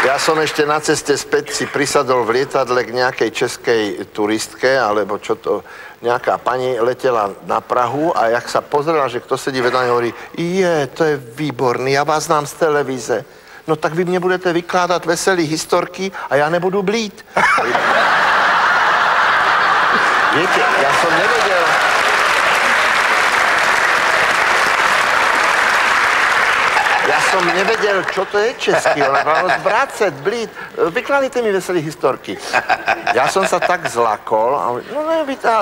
Ja som ešte na ceste späť si prisadol v lietadle k nejakej českej turistke, alebo čo to, nejaká pani letela na Prahu a jak sa pozrela, že kto sedí vedľa nej, hovorí, to je výborný, ja vás znám z televíze. No tak vy mne budete vykládať veselé historky a ja nebudu blít. Viete, ja som nevedel... Ja som nevedel, čo to je česky. Ona bola zvracet, blít. Vykládajte mi veselé historky. Ja som sa tak zlakol. No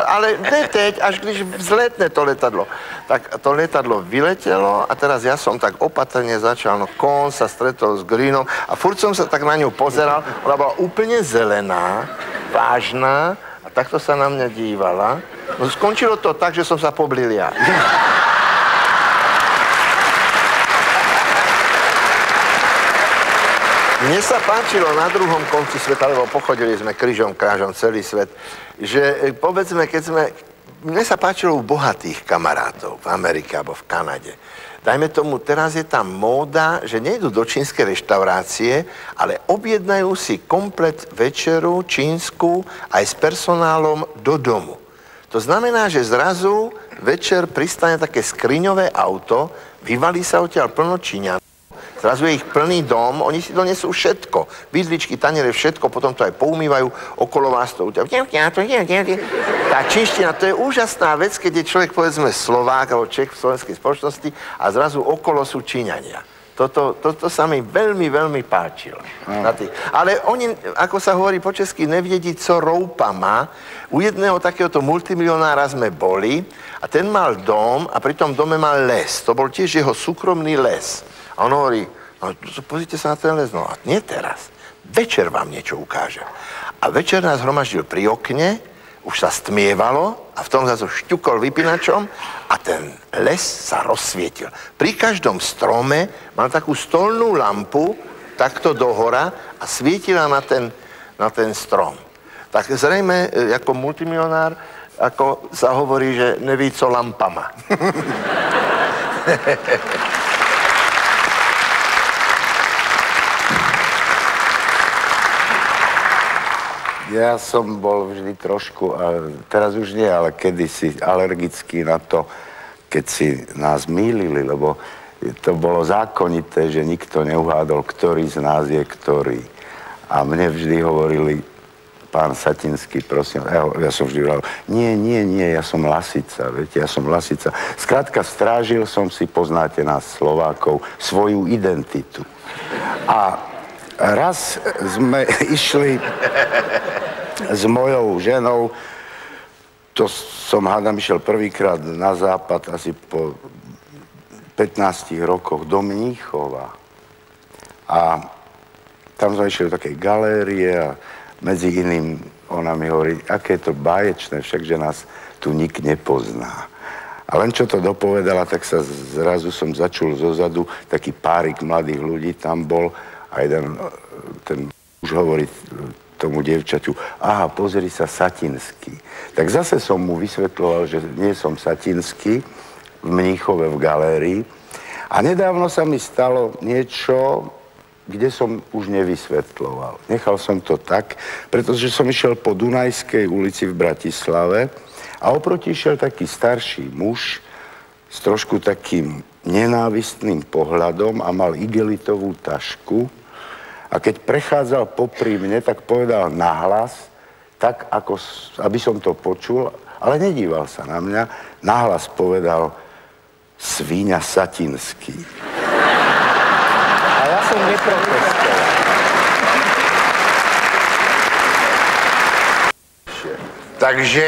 ale ne teď, až když vzletne to letadlo. Tak to letadlo vyletelo a teraz ja som tak opatrne začal. No Kohn sa stretol s Greenom a furt som sa tak na ňu pozeral. Ona bola úplne zelená, vážna a takto sa na mňa dívala. No skončilo to tak, že som sa poblil ja. Mne sa páčilo na druhom konci sveta, lebo pochodili sme krížom, krážom celý svet, že povedzme, mne sa páčilo u bohatých kamarátov v Amerike alebo v Kanade. Dajme tomu, teraz je tam móda, že nejdu do čínskej reštaurácie, ale objednajú si komplet večeru čínsku aj s personálom do domu. To znamená, že zrazu večer pristane také skriňové auto, vyvalí sa odtiaľ plno Číňanov. Zrazu je ich plný dom, oni si donesú všetko. Vidličky, taniere, všetko, potom to aj poumývajú, okolo vás to uťahujú. Tá čínština, to je úžasná vec, keď je človek, povedzme, Slovák alebo Čech v slovenskej spoločnosti a zrazu okolo sú Číňania. Toto sa mi veľmi, veľmi páčilo. Ale oni, ako sa hovorí po česky, neviedi, co roupa má. U jedného takéhoto multimilionára sme boli a ten mal dom a pri tom dome mal les. To bol tiež jeho súkromný les. A on hovorí, no pozrite sa na ten les, no a nie teraz, večer vám niečo ukážem. A večer nás hromaždil pri okne, už sa stmievalo a v tom zase šťukol vypínačom a ten les sa rozsvietil. Pri každom strome mal takú stolnú lampu, takto dohora a svietila na ten strom. Tak zrejme, ako multimilionár, ako sa hovorí, že neví, co lampa má. Ja som bol vždy trošku, teraz už nie, ale kedysi alergický na to, keď si nás mýlili, lebo to bolo zákonité, že nikto neuhádol, ktorý z nás je ktorý. A mne vždy hovorili, pán Satinský, prosím, ja som vždy hovoril, nie, ja som Lasica, viete, ja som Lasica. Skrátka, strážil som si, poznáte nás Slovákov, svoju identitu. A raz sme išli s mojou ženou, to som hádam išiel prvýkrát na západ asi po 15 rokoch do Mníchova. A tam sme išli do takej galérie a medzi iným ona mi hovorí, aké je to báječné, však, že nás tu nik nepozná. A len čo to dopovedala, tak sa zrazu som začul zozadu, taký párik mladých ľudí tam bol a jeden, ten už hovorí tomu dievčaťu, aha, pozri sa, Satinský. Tak zase som mu vysvetľoval, že nie som Satinský v Mníchove v galérii. A nedávno sa mi stalo niečo, kde som už nevysvetľoval. Nechal som to tak, pretože som išiel po Dunajskej ulici v Bratislave a oproti išiel taký starší muž s trošku takým nenávistným pohľadom a mal igelitovú tašku. A keď prechádzal popri mne, tak povedal nahlas, tak ako, aby som to počul, ale nedíval sa na mňa, nahlas povedal svíňa Satinský. A ja som neprotestoval. Takže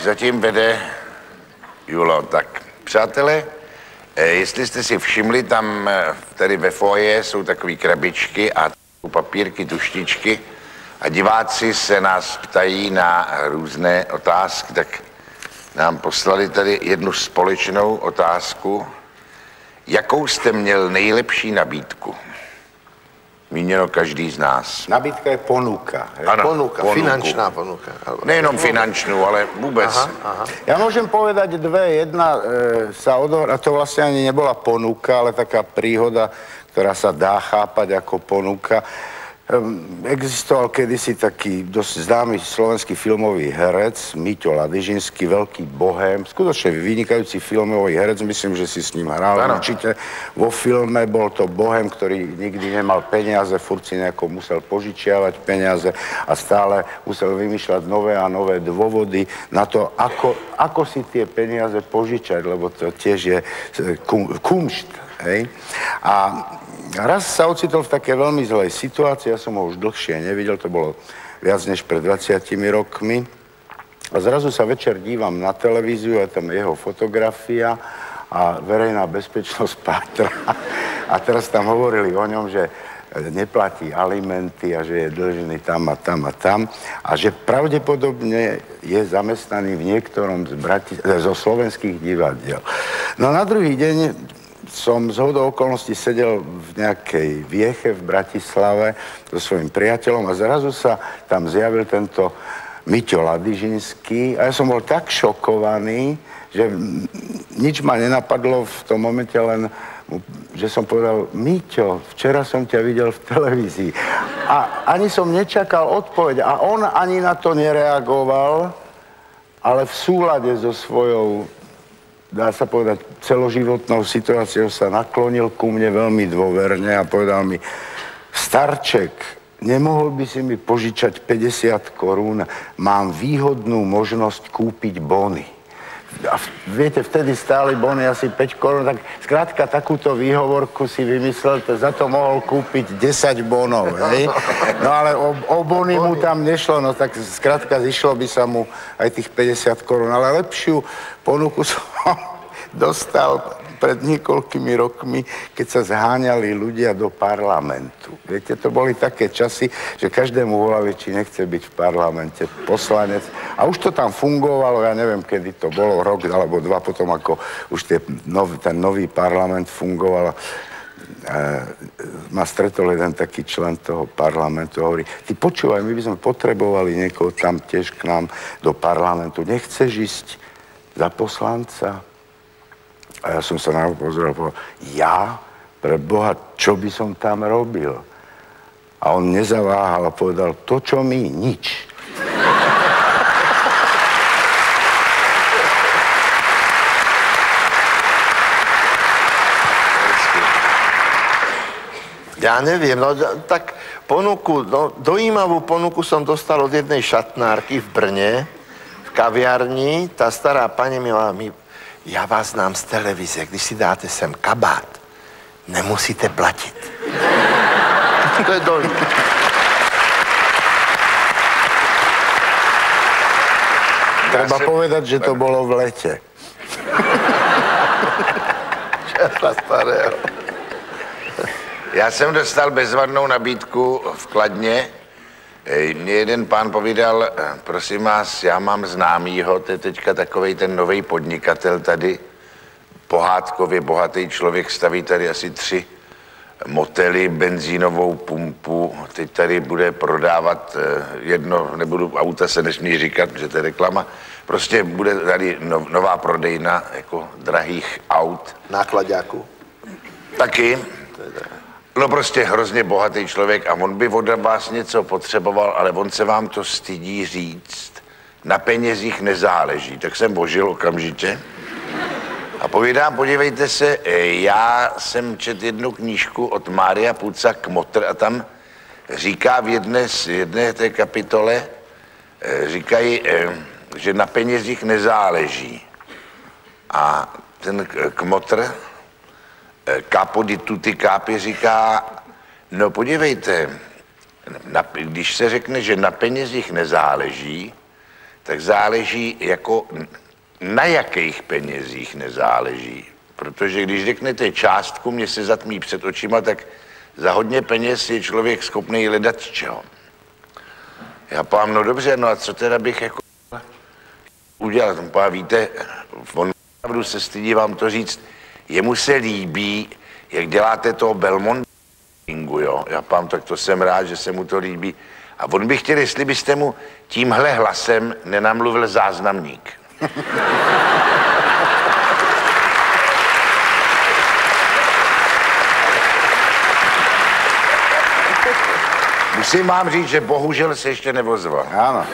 zatím vede Julo. Tak přátelé, jestli jste si všimli, tam tady ve foje jsou takové krabičky a papírky, tuštičky a diváci se nás ptají na různé otázky, tak nám poslali tady jednu společnou otázku. Jakou jste měl nejlepší nabídku? Míněno každý z nás. Nabídka je ponuka. Ano, ponuka, finančná ponuka. Nejenom finančnú, ale vôbec. Aha. Ja môžem povedať dve. Jedna sa odohrá, to vlastne ani nebola ponuka, ale taká príhoda, ktorá sa dá chápať ako ponuka. Existoval kedysi taký dosť známy slovenský filmový herec, Míťo Ladyžinský, veľký bohém, skutočne vynikajúci filmový herec, myslím, že si s ním hral určite. Vo filme bol to bohém, ktorý nikdy nemal peniaze, furt si nejako musel požičiavať peniaze a stále musel vymýšľať nové a nové dôvody na to, ako si tie peniaze požičať, lebo to tiež je kumšt, hej. A raz sa ocitol v také veľmi zlej situácii, ja som ho už dlhšie nevidel, to bolo viac než pred 20 rokmi. A zrazu sa večer dívam na televíziu, je tam jeho fotografia a verejná bezpečnosť pátra. A teraz tam hovorili o ňom, že neplatí alimenty a že je dlžný tam a tam a tam. A že pravdepodobne je zamestnaný v niektorom zo slovenských divadiel. No na druhý deň som zhodou okolností sedel v nejakej Vieche v Bratislave so svojím priateľom a zrazu sa tam zjavil tento Míťo Ladyžinský a ja som bol tak šokovaný, že nič ma nenapadlo v tom momente, len že som povedal: Míťo, včera som ťa videl v televízii. A ani som nečakal odpoveď a on ani na to nereagoval, ale v súlade so svojou, dá sa povedať, celoživotnou situáciou sa naklonil ku mne veľmi dôverne a povedal mi: Starček, nemohol by si mi požičať 50 korún? Mám výhodnú možnosť kúpiť bony. A viete, vtedy stáli bony asi 5 korún, tak skrátka takúto výhovorku si vymyslel, to za to mohol kúpiť 10 bonov, hej? No ale o bony mu tam nešlo, no tak skrátka zišlo by sa mu aj tých 50 korún, ale lepšiu ponuku som dostal pred niekoľkými rokmi, keď sa zháňali ľudia do parlamentu. Viete, to boli také časy, že každému volali, či nechce byť v parlamente poslanec. A už to tam fungovalo, ja neviem, kedy to bolo, rok alebo dva potom, ako už ten nový parlament fungoval. Ma stretol jeden taký člen toho parlamentu a hovorí: Ty počúvaj, my by sme potrebovali niekoho tam tiež k nám do parlamentu. Nechceš ísť za poslanca? A ja som sa na ňu pozrel a povedal: Ja? Pre Boha, čo by som tam robil? A on nezaváhal a povedal: To, čo my, nič. Ja neviem, no tak ponuku, no dojímavú ponuku som dostal od jednej šatnárky v Brne, v kaviarni. Tá stará pani mi hovorila: Ja vás znám z televízie, když si dáte sem kabát, nemusíte platit. To je dojímavé. Treba povedať, že to bolo v lete. Čerta starého. Já jsem dostal bezvadnou nabídku v Kladně. Mně jeden pán povídal: Prosím vás, já mám známýho, to je teďka takovej ten novej podnikatel tady, pohádkově bohatý člověk, staví tady asi 3 motely, benzínovou pumpu, teď tady bude prodávat jedno, nebudu, auta se nesmí říkat, že to je reklama, prostě bude tady nová prodejna jako drahých aut. Náklaďáku. Taky. No prostě hrozně bohatý člověk a on by od vás něco potřeboval, ale on se vám to stydí říct. Na penězích nezáleží. Tak jsem božil okamžitě a povídám: Podívejte se, já jsem četl jednu knížku od Mária Puca Kmotr a tam říká v jedné té kapitole, říkají, že na penězích nezáleží. A ten Kmotr, Capo di tutti capi, říká: No podívejte, když se řekne, že na penězích nezáleží, tak záleží jako na jakých penězích nezáleží. Protože když řeknete částku, mě se zatmí před očima, tak za hodně peněz je člověk schopný hledat čeho. Já povím: No dobře, no a co teda bych jako udělal? Víte, on opravdu se stydí vám to říct, jemu se líbí, jak děláte toho Belmontingu, jo? Já pám, tak to jsem rád, že se mu to líbí. A on by chtěl, jestli byste mu tímhle hlasem nenamluvil záznamník. musím vám říct, že bohužel se ještě nevozval. Áno.